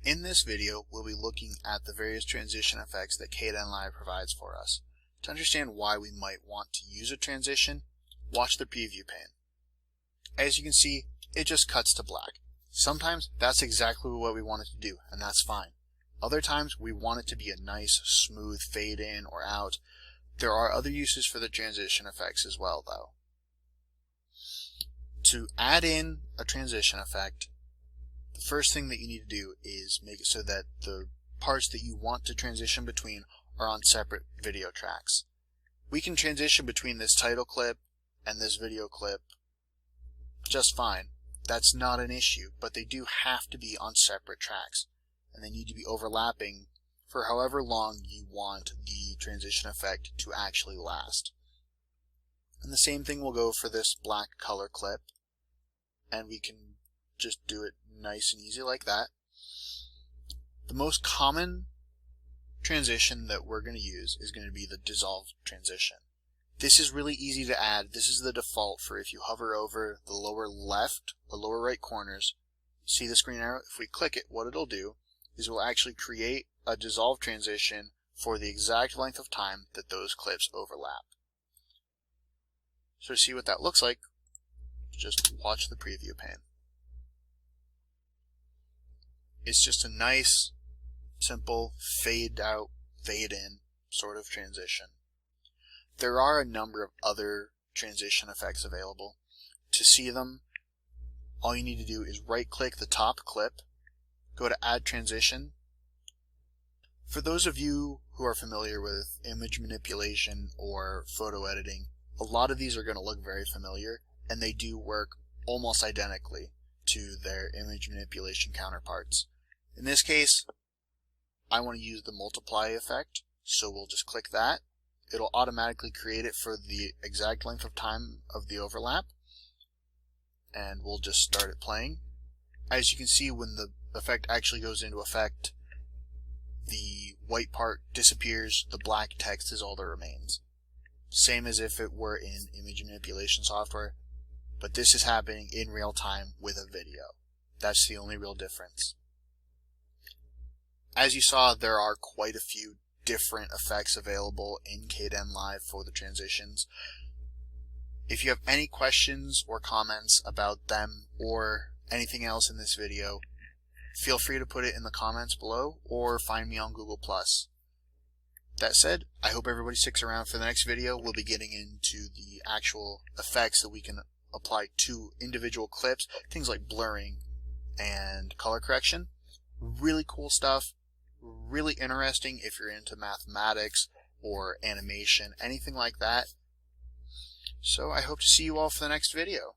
In this video, we'll be looking at the various transition effects that Kdenlive provides for us. To understand why we might want to use a transition, watch the preview pane. As you can see, it just cuts to black. Sometimes that's exactly what we want it to do, and that's fine. Other times we want it to be a nice, smooth fade in or out. There are other uses for the transition effects as well, though. To add in a transition effect, the first thing that you need to do is make it so that the parts that you want to transition between are on separate video tracks. We can transition between this title clip and this video clip just fine. That's not an issue, but they do have to be on separate tracks, and they need to be overlapping for however long you want the transition effect to actually last. And the same thing will go for this black color clip, and we can just do it nice and easy like that. The most common transition that we're going to use is going to be the dissolve transition. This is really easy to add. This is the default for if you hover over the lower left or lower right corners. See the screen arrow? If we click it, what it'll do is it will actually create a dissolve transition for the exact length of time that those clips overlap. So to see what that looks like, just watch the preview pane. It's just a nice, simple, fade out, fade in sort of transition. There are a number of other transition effects available. To see them, all you need to do is right click the top clip, go to add transition. For those of you who are familiar with image manipulation or photo editing, a lot of these are going to look very familiar, and they do work almost identically to their image manipulation counterparts. In this case, I want to use the multiply effect, so we'll just click that. It'll automatically create it for the exact length of time of the overlap, and we'll just start it playing. As you can see, when the effect actually goes into effect, the white part disappears, the black text is all that remains. Same as if it were in image manipulation software, but this is happening in real time with a video. That's the only real difference. As you saw, there are quite a few different effects available in Kdenlive for the transitions. If you have any questions or comments about them or anything else in this video, feel free to put it in the comments below or find me on Google+. That said, I hope everybody sticks around for the next video. We'll be getting into the actual effects that we can apply to individual clips, things like blurring and color correction. Really cool stuff. Really interesting if you're into mathematics or animation, anything like that. So I hope to see you all for the next video.